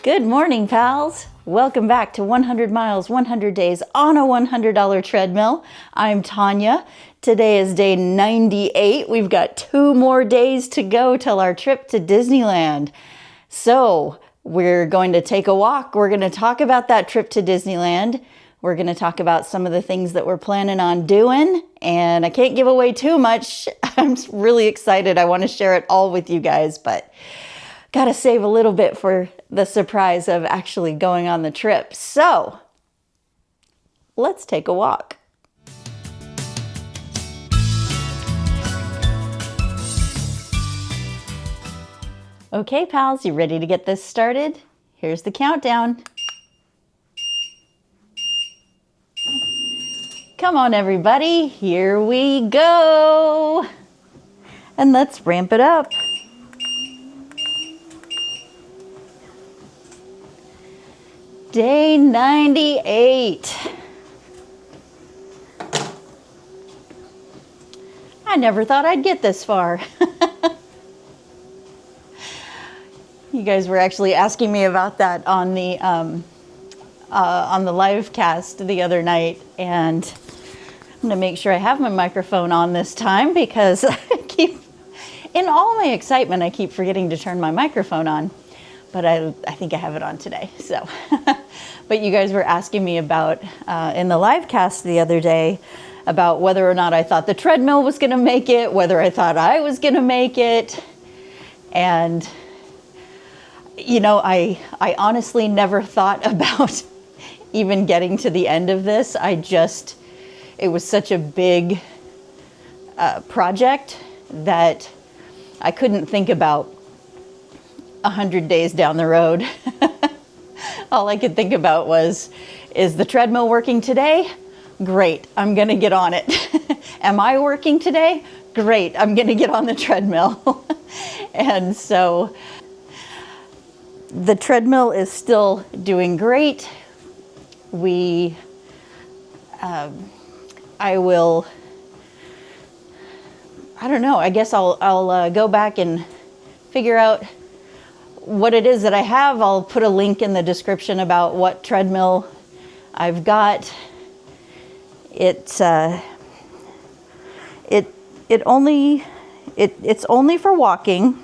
Good morning, pals. Welcome back to 100 Miles, 100 Days on a $100 treadmill. I'm Tanya. Today is day 98. We've got 2 more days to go till our trip to Disneyland. So we're going to take a walk. We're going to talk about that trip to Disneyland. We're going to talk about some of the things that we're planning on doing. And I can't give away too much. I'm really excited. I want to share it all with you guys, but got to save a little bit for the surprise of actually going on the trip. So let's take a walk. Okay, pals, you ready to get this started? Here's the countdown. Come on, everybody, here we go. And let's ramp it up. Day 98. I never thought I'd get this far. You guys were actually asking me about that on the live cast the other night, and I'm gonna make sure I have my microphone on this time because in all my excitement, I keep forgetting to turn my microphone on. But I think I have it on today. So, but you guys were asking me about in the live cast the other day about whether or not I thought the treadmill was going to make it, whether I thought I was going to make it, and you know, I honestly never thought about even getting to the end of this. It was such a big project that I couldn't think about 100 days down the road. All I could think about was, is the treadmill working today? Great, I'm gonna get on it. Am I working today? Great, I'm gonna get on the treadmill. And so the treadmill is still doing great. I don't know, I guess I'll go back and figure out what it is that I have. I'll put a link in the description about what treadmill I've got. It's only for walking.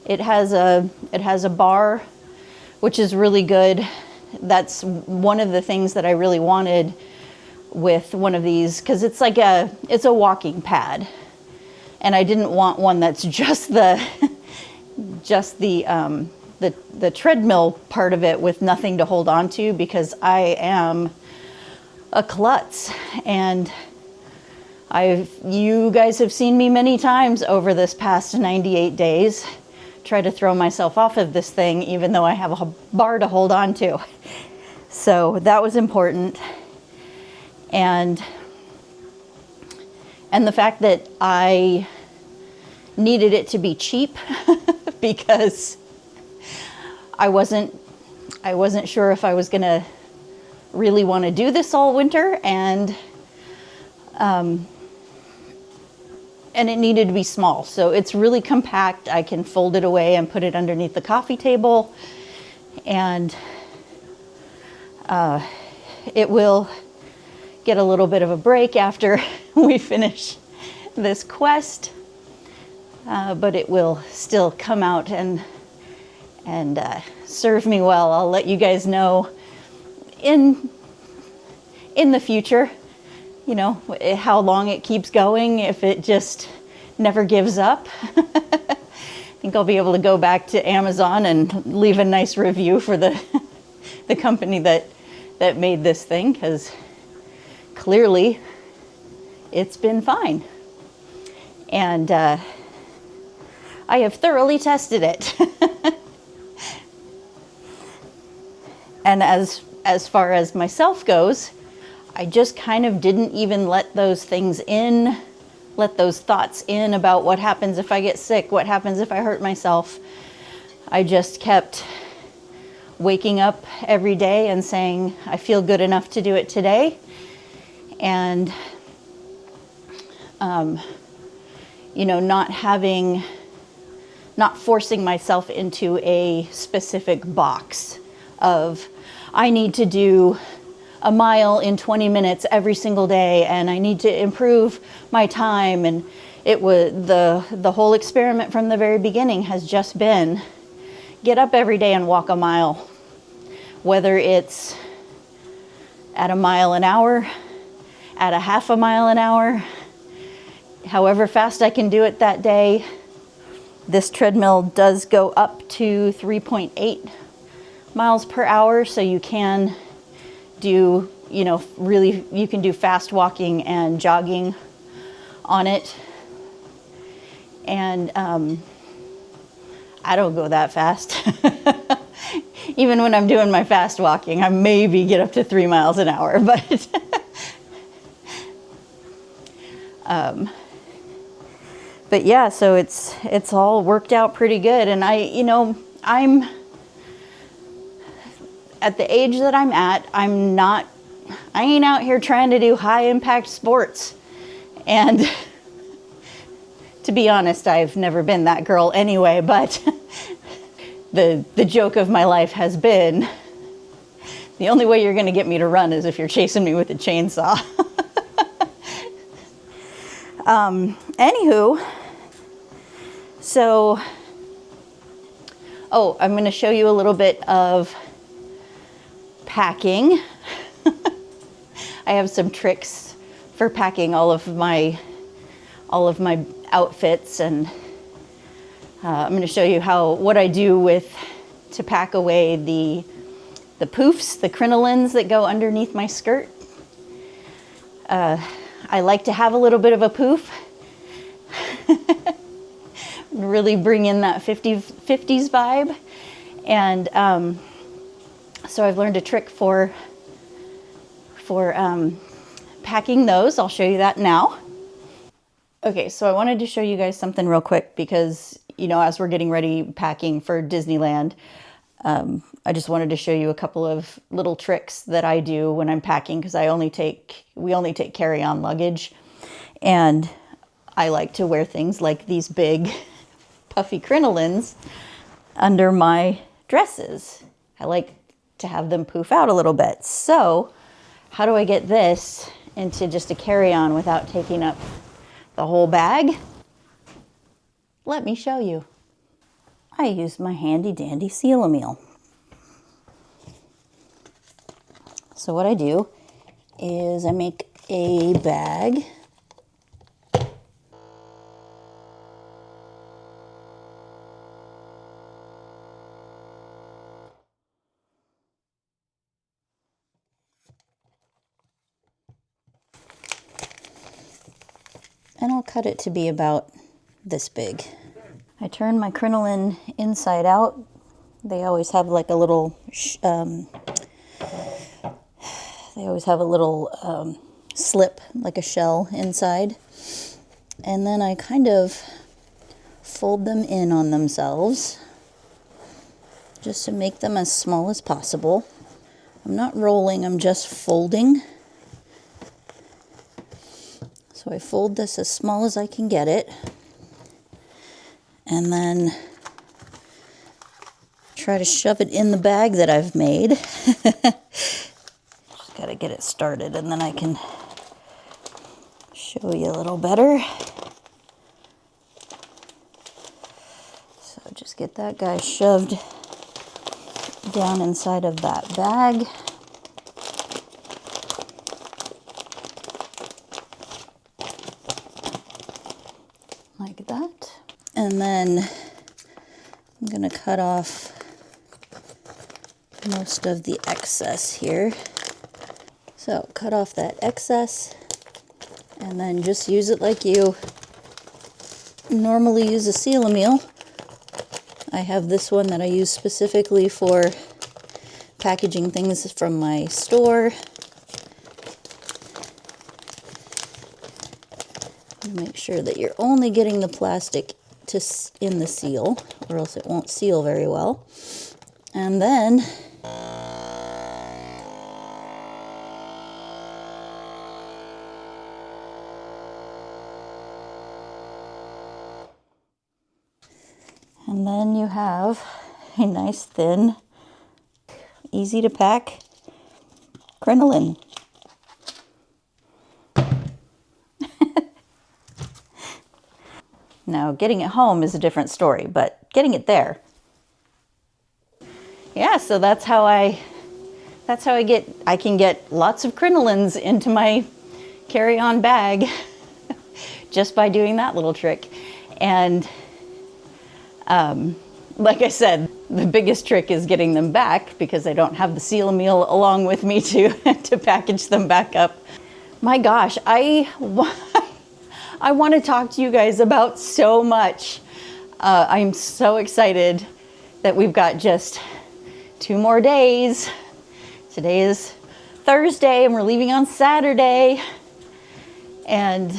It has a bar, which is really good. That's one of the things that I really wanted with one of these, because it's a walking pad, and I didn't want one that's just the treadmill part of it with nothing to hold on to, because I am a klutz, and you guys have seen me many times over this past 98 days try to throw myself off of this thing, even though I have a bar to hold on to. So that was important. And the fact that I needed it to be cheap because I wasn't sure if I was gonna really want to do this all winter, and it needed to be small. So it's really compact. I can fold it away and put it underneath the coffee table, and it will get a little bit of a break after we finish this quest. But it will still come out and serve me well. I'll let you guys know in the future, you know, how long it keeps going, if it just never gives up. I think I'll be able to go back to Amazon and leave a nice review for the company that made this thing, because clearly it's been fine. And I have thoroughly tested it. And as far as myself goes, I just kind of didn't even let those things in, let those thoughts in about what happens if I get sick, what happens if I hurt myself. I just kept waking up every day and saying, I feel good enough to do it today. And, you know, not having not forcing myself into a specific box of I need to do a mile in 20 minutes every single day and I need to improve my time. And it was the whole experiment from the very beginning has just been get up every day and walk a mile, whether it's at a mile an hour, at a half a mile an hour, however fast I can do it that day. This treadmill does go up to 3.8 miles per hour, so you can do, really, you can do fast walking and jogging on it. And I don't go that fast. Even when I'm doing my fast walking, I maybe get up to 3 miles an hour, but but yeah, so it's all worked out pretty good. And I'm at the age that I'm at, I ain't out here trying to do high impact sports. And to be honest, I've never been that girl anyway, but the joke of my life has been the only way you're going to get me to run is if you're chasing me with a chainsaw. Anywho, so, I'm going to show you a little bit of packing. I have some tricks for packing all of my outfits, and I'm going to show you what I do to pack away the poofs, the crinolines that go underneath my skirt. I like to have a little bit of a poof. Really bring in that 50s vibe. And so I've learned a trick for packing those. I'll show you that now. Okay, so I wanted to show you guys something real quick because, as we're getting ready packing for Disneyland, I just wanted to show you a couple of little tricks that I do when I'm packing, because we only take carry-on luggage, and I like to wear things like these big puffy crinolines under my dresses. I like to have them poof out a little bit. So how do I get this into just a carry-on without taking up the whole bag? Let me show you. I use my handy dandy Seal-A-Meal. So what I do is I make a bag. And I'll cut it to be about this big. I turn my crinoline inside out. They always have like a little slip, like a shell inside. And then I kind of fold them in on themselves just to make them as small as possible. I'm not rolling, I'm just folding. So I fold this as small as I can get it, and then try to shove it in the bag that I've made. Just gotta get it started, and then I can show you a little better. So just get that guy shoved down inside of that bag. Like that. And then I'm going to cut off most of the excess here. So cut off that excess and then just use it like you normally use a Seal-A-Meal. I have this one that I use specifically for packaging things from my store. Make sure that you're only getting the plastic in the seal, or else it won't seal very well. And then And then you have a nice thin, easy to pack crinoline. Now, getting it home is a different story, but getting it there. Yeah, so that's how I can get lots of crinolines into my carry-on bag just by doing that little trick. And like I said, the biggest trick is getting them back because I don't have the seal meal along with me to package them back up. My gosh, I want to talk to you guys about so much. I'm so excited that we've got just 2 more days. Today is Thursday and we're leaving on Saturday. And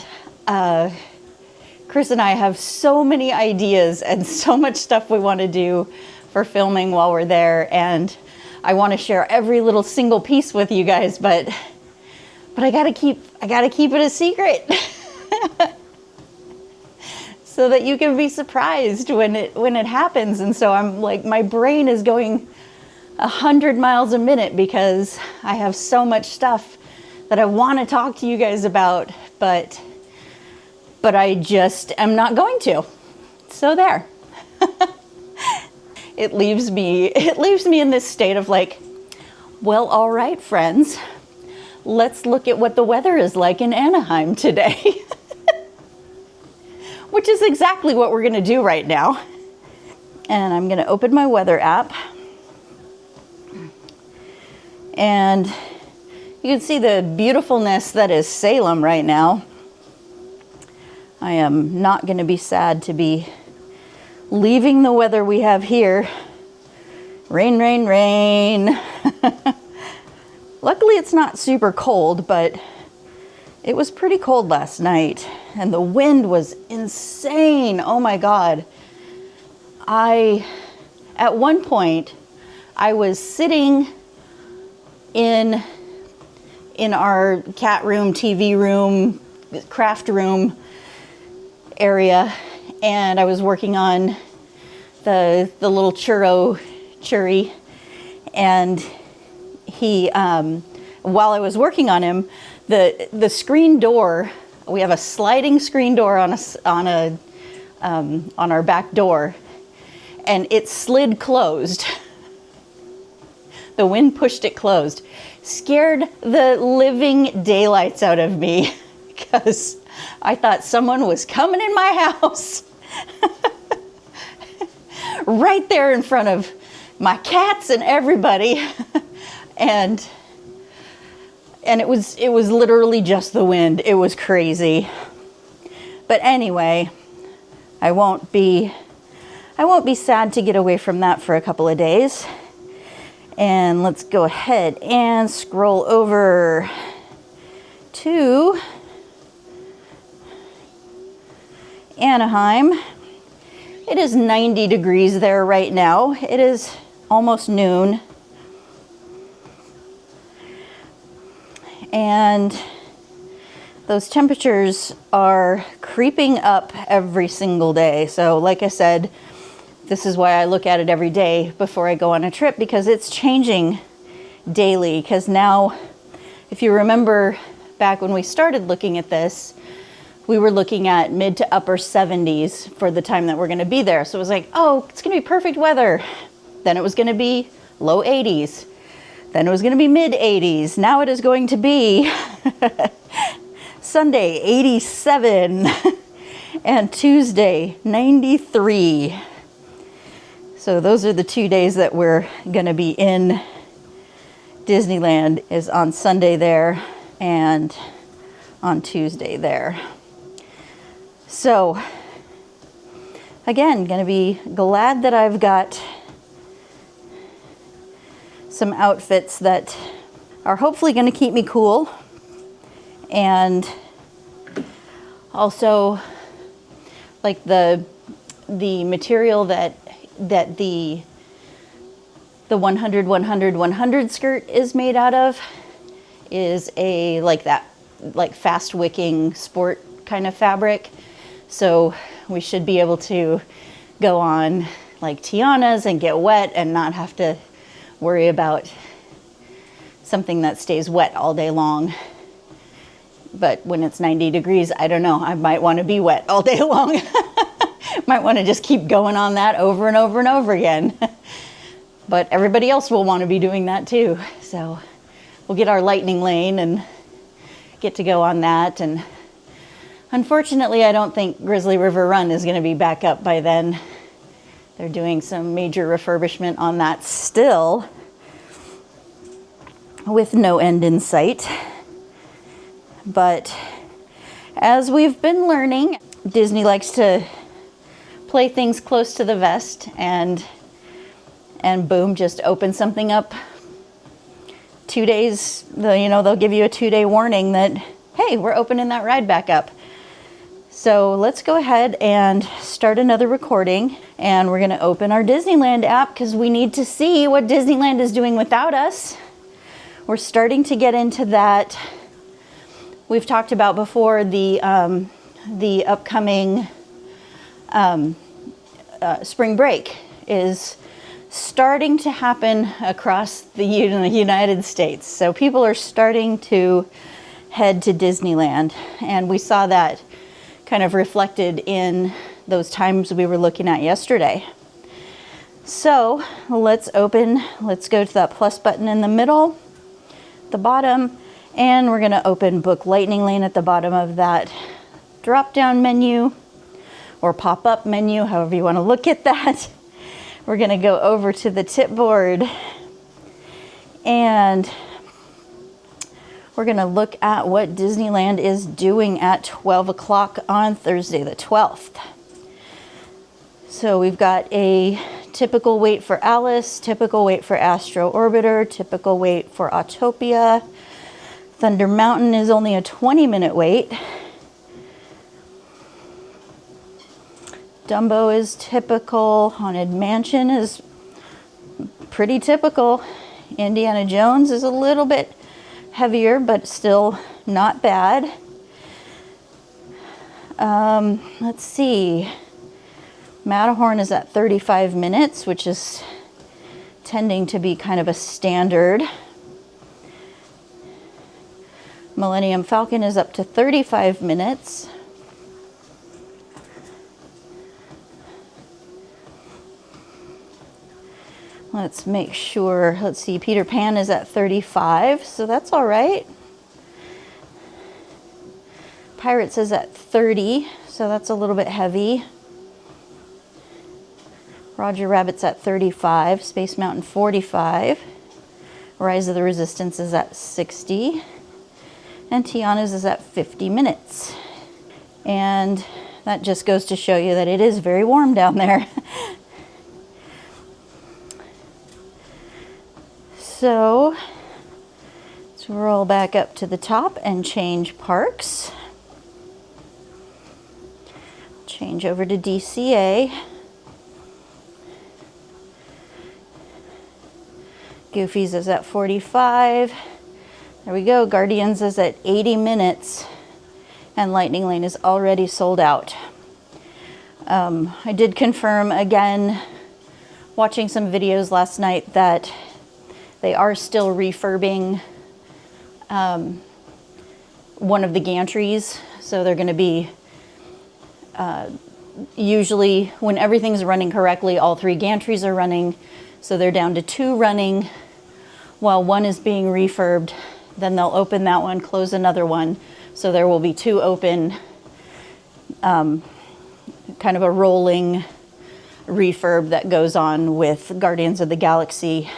Chris and I have so many ideas and so much stuff we want to do for filming while we're there. And I want to share every little single piece with you guys, but I gotta keep it a secret. So that you can be surprised when it happens. And so I'm like, my brain is going 100 miles a minute because I have so much stuff that I want to talk to you guys about, but I just am not going to. So there. It leaves me in this state of like, well, all right, friends, let's look at what the weather is like in Anaheim today. Which is exactly what we're going to do right now. And I'm going to open my weather app. And you can see the beautifulness that is Salem right now. I am not going to be sad to be leaving the weather we have here. Rain, rain, rain. Luckily it's not super cold, but it was pretty cold last night. And the wind was insane. Oh my God. At one point, I was sitting in our cat room, TV room, craft room area, and I was working on the little churry, and he, while I was working on him, the screen door, we have a sliding screen door on our back door, and it slid closed. The wind pushed it closed. Scared the living daylights out of me because I thought someone was coming in my house. Right there in front of my cats and everybody. And it was literally just the wind. It was crazy. But anyway, I won't be sad to get away from that for a couple of days. And let's go ahead and scroll over to Anaheim. It is 90 degrees there right now. It is almost noon. And those temperatures are creeping up every single day. So like I said, this is why I look at it every day before I go on a trip, because it's changing daily. Because now, if you remember back when we started looking at this, we were looking at mid to upper 70s for the time that we're going to be there. So it was like, oh, it's going to be perfect weather. Then it was going to be low 80s. Then it was going to be mid 80s. Now it is going to be Sunday 87 and Tuesday 93. So those are the 2 days that we're going to be in Disneyland, is on Sunday there and on Tuesday there. So again, going to be glad that I've got some outfits that are hopefully going to keep me cool, and also like the material that the 100 100 100 skirt is made out of is a like fast wicking sport kind of fabric. So we should be able to go on like Tiana's and get wet and not have to worry about something that stays wet all day long. But when it's 90 degrees, I don't know, I might want to be wet all day long. Might want to just keep going on that over and over and over again. But everybody else will want to be doing that too. So we'll get our lightning lane and get to go on that. And unfortunately, I don't think Grizzly River Run is going to be back up by then. They're doing some major refurbishment on that still, with no end in sight. But as we've been learning, Disney likes to play things close to the vest and boom, just open something up 2 days. They'll give you a 2-day warning that, hey, we're opening that ride back up. So let's go ahead and start another recording, and we're going to open our Disneyland app because we need to see what Disneyland is doing without us. We're starting to get into that. We've talked about before the upcoming spring break is starting to happen across the United States. So people are starting to head to Disneyland, and we saw that kind of reflected in those times we were looking at yesterday. So let's go to that plus button in the middle, the bottom, and we're going to open Book Lightning Lane at the bottom of that drop-down menu or pop-up menu, however you want to look at that. We're going to go over to the tip board, and we're going to look at what Disneyland is doing at 12 o'clock on Thursday the 12th. So we've got a typical wait for Alice, typical wait for Astro Orbiter, typical wait for Autopia. Thunder Mountain is only a 20-minute wait. Dumbo is typical. Haunted Mansion is pretty typical. Indiana Jones is a little bit heavier, but still not bad. Let's see. Matterhorn is at 35 minutes, which is tending to be kind of a standard. Millennium Falcon is up to 35 minutes. Let's make sure. Let's see. Peter Pan is at 35, so that's all right. Pirates is at 30, so that's a little bit heavy. Roger Rabbit's at 35. Space Mountain 45. Rise of the Resistance is at 60. And Tiana's is at 50 minutes. And that just goes to show you that it is very warm down there. So let's roll back up to the top and change parks. Change over to DCA. Goofy's is at 45. There we go. Guardians is at 80 minutes. And Lightning Lane is already sold out. I did confirm again, watching some videos last night, that they are still refurbing one of the gantries. So they're going to be, usually when everything's running correctly, all 3 gantries are running. So they're down to 2 running while one is being refurbed. Then they'll open that one, close another one. So there will be 2 open, kind of a rolling refurb that goes on with Guardians of the Galaxy.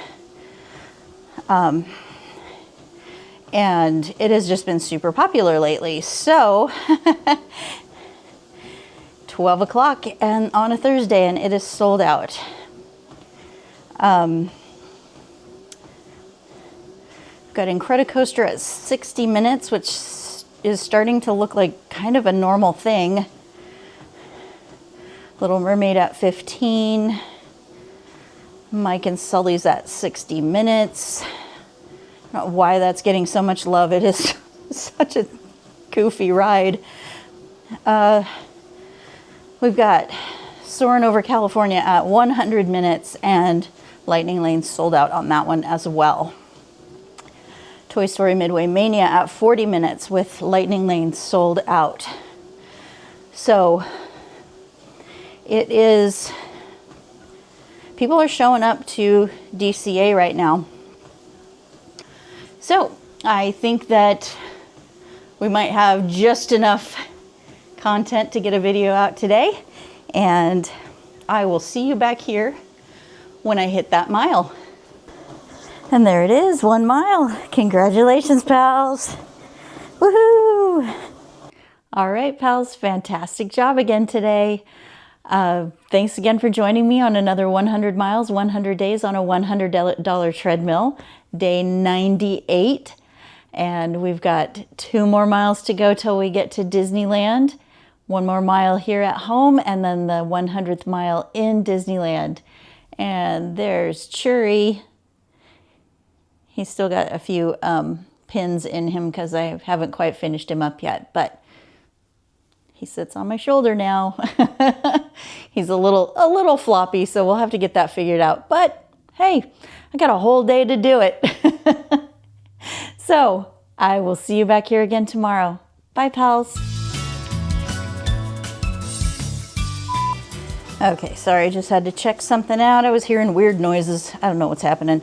And it has just been super popular lately. So 12 o'clock and on a Thursday, and it is sold out. Got Incredicoaster at 60 minutes, which is starting to look like kind of a normal thing. Little Mermaid at 15. Mike and Sully's at 60 minutes. I don't know why that's getting so much love. It is such a goofy ride. We've got soaring over California at 100 minutes, and Lightning Lane sold out on that one as well. Toy Story Midway Mania at 40 minutes with Lightning Lane sold out. So it is, people are showing up to DCA right now. So I think that we might have just enough content to get a video out today, and I will see you back here when I hit that mile. And there it is, 1 mile. Congratulations, pals. Woohoo! All right, pals, fantastic job again today. Thanks again for joining me on another 100 miles, 100 days on a $100 treadmill, day 98. And we've got 2 more miles to go till we get to Disneyland. 1 more mile here at home, and then the 100th mile in Disneyland. And there's Churi. He's still got a few pins in him because I haven't quite finished him up yet, but he sits on my shoulder now. He's a little floppy, so we'll have to get that figured out. But hey, I got a whole day to do it. So I will see you back here again tomorrow. Bye, pals. Okay, sorry, just had to check something out. I was hearing weird noises. I don't know what's happening.